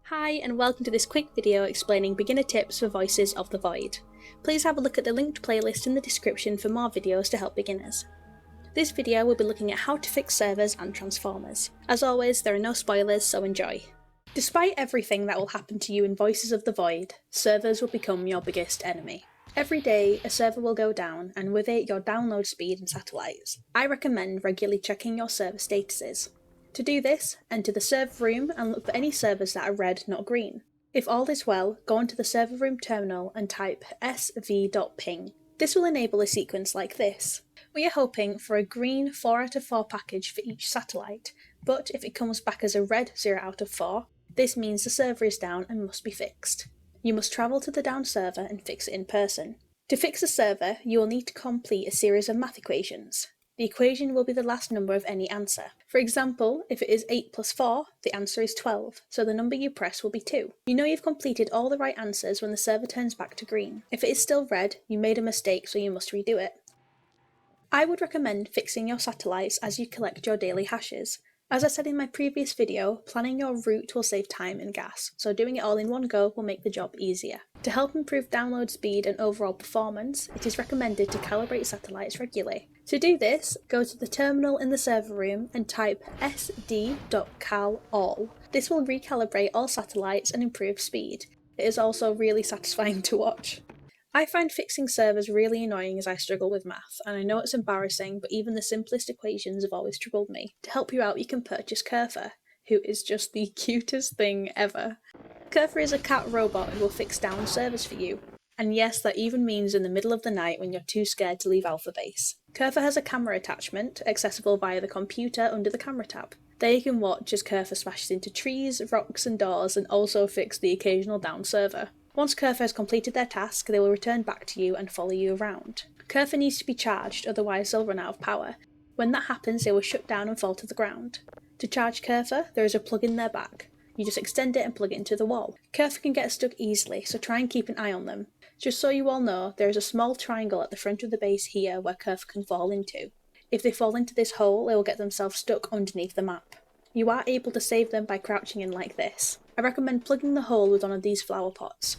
Hi and welcome to this quick video explaining beginner tips for Voices of the Void. Please have a look at the linked playlist in the description for more videos to help beginners. This video will be looking at how to fix servers and transformers. As always, there are no spoilers, so enjoy. Despite everything that will happen to you in Voices of the Void, servers will become your biggest enemy. Every day, a server will go down, and with it your download speed and satellites. I recommend regularly checking your server statuses. To do this, enter the server room and look for any servers that are red, not green. If all is well, go onto the server room terminal and type sv.ping. This will enable a sequence like this. We are hoping for a green 4 out of 4 package for each satellite, but if it comes back as a red 0 out of 4, this means the server is down and must be fixed. You must travel to the down server and fix it in person. To fix the server, you will need to complete a series of math equations. The equation will be the last number of any answer. For example, if it is 8 plus 4, the answer is 12, so the number you press will be 2. You know you've completed all the right answers when the server turns back to green. If it is still red, you made a mistake, so you must redo it. I would recommend fixing your satellites as you collect your daily hashes. As I said in my previous video, planning your route will save time and gas, so doing it all in one go will make the job easier. To help improve download speed and overall performance, it is recommended to calibrate satellites regularly. To do this, go to the terminal in the server room and type sd.cal_all. This will recalibrate all satellites and improve speed. It is also really satisfying to watch. I find fixing servers really annoying as I struggle with math, and I know it's embarrassing, but even the simplest equations have always troubled me. To help you out, you can purchase Kerfur, who is just the cutest thing ever. Kerfur is a cat robot who will fix down servers for you. And yes, that even means in the middle of the night when you're too scared to leave Alpha Base. Kerfur has a camera attachment, accessible via the computer under the camera tab. There you can watch as Kerfur smashes into trees, rocks and doors, and also fix the occasional down server. Once Kerfur has completed their task, they will return back to you and follow you around. Kerfur needs to be charged, otherwise they'll run out of power. When that happens, they will shut down and fall to the ground. To charge Kerfur, there is a plug in their back. You just extend it and plug it into the wall. Kerfur can get stuck easily, so try and keep an eye on them. Just so you all know, there is a small triangle at the front of the base here where Kerfur can fall into. If they fall into this hole, they will get themselves stuck underneath the map. You are able to save them by crouching in like this. I recommend plugging the hole with one of these flower pots.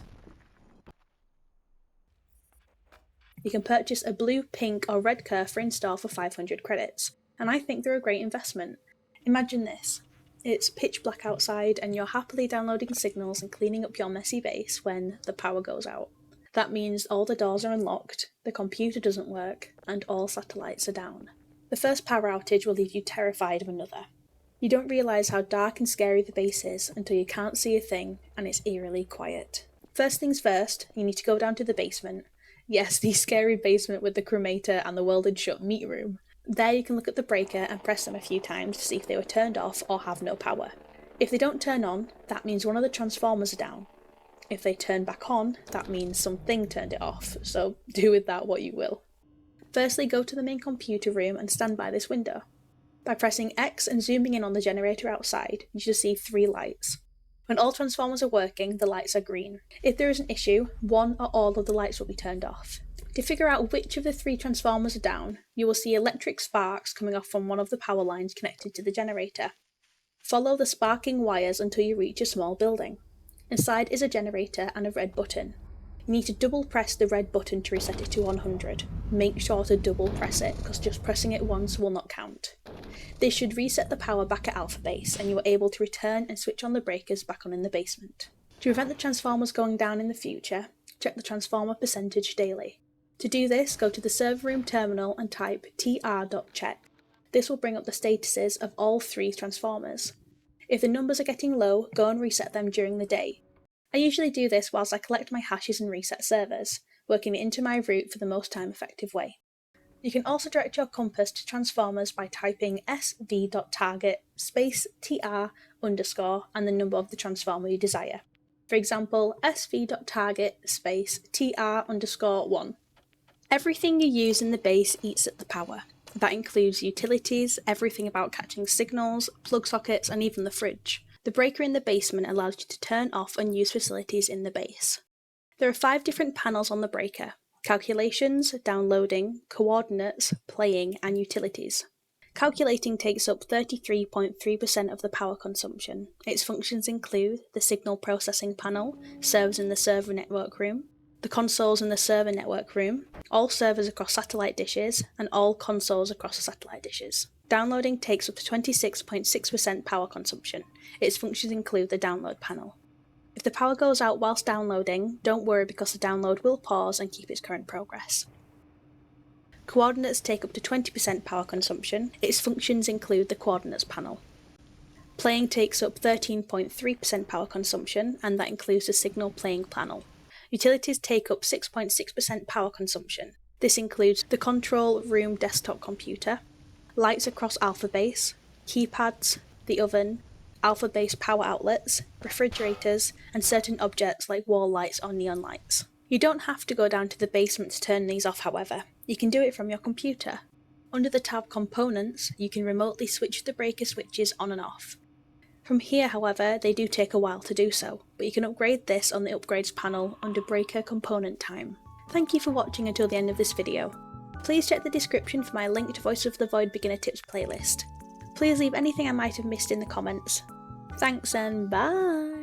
You can purchase a blue, pink or red Kerfur in store for 500 credits, and I think they're a great investment. Imagine this. It's pitch black outside and you're happily downloading signals and cleaning up your messy base when the power goes out. That means all the doors are unlocked, the computer doesn't work, and all satellites are down. The first power outage will leave you terrified of another. You don't realise how dark and scary the base is until you can't see a thing and it's eerily quiet. First things first, you need to go down to the basement. Yes, the scary basement with the cremator and the welded shut meat room. There you can look at the breaker and press them a few times to see if they were turned off or have no power. If they don't turn on, that means one of the transformers are down. If they turn back on, that means something turned it off, so do with that what you will. Firstly, go to the main computer room and stand by this window. By pressing X and zooming in on the generator outside, you should see 3 lights. When all transformers are working, the lights are green. If there is an issue, one or all of the lights will be turned off. To figure out which of the 3 transformers are down, you will see electric sparks coming off from one of the power lines connected to the generator. Follow the sparking wires until you reach a small building. Inside is a generator and a red button. You need to double press the red button to reset it to 100. Make sure to double press it, because just pressing it once will not count. This should reset the power back at Alpha Base, and you are able to return and switch on the breakers back on in the basement. To prevent the transformers going down in the future, check the transformer percentage daily. To do this, go to the server room terminal and type tr.check. This will bring up the statuses of all 3 transformers. If the numbers are getting low, go and reset them during the day. I usually do this whilst I collect my hashes and reset servers, working it into my route for the most time-effective way. You can also direct your compass to transformers by typing sv.target _tr_ and the number of the transformer you desire. For example, sv.target _tr_1. Everything you use in the base eats at the power. That includes utilities, everything about catching signals, plug sockets, and even the fridge. The breaker in the basement allows you to turn off unused facilities in the base. There are 5 different panels on the breaker: calculations, downloading, coordinates, playing, and utilities. Calculating takes up 33.3% of the power consumption. Its functions include the signal processing panel, servers in the server network room, the consoles in the server network room, all servers across satellite dishes, and all consoles across the satellite dishes. Downloading takes up to 26.6% power consumption. Its functions include the download panel. If the power goes out whilst downloading, don't worry because the download will pause and keep its current progress. Coordinates take up to 20% power consumption. Its functions include the coordinates panel. Playing takes up 13.3% power consumption, and that includes the signal playing panel. Utilities take up 6.6% power consumption. This includes the control room desktop computer, lights across Alphabase, keypads, the oven, Alphabase power outlets, refrigerators, and certain objects like wall lights or neon lights. You don't have to go down to the basement to turn these off, however. You can do it from your computer. Under the tab Components, you can remotely switch the breaker switches on and off. From here, however, they do take a while to do so, but you can upgrade this on the Upgrades panel under Breaker Component Time. Thank you for watching until the end of this video. Please check the description for my linked Voice of the Void Beginner Tips playlist. Please leave anything I might have missed in the comments. Thanks and bye!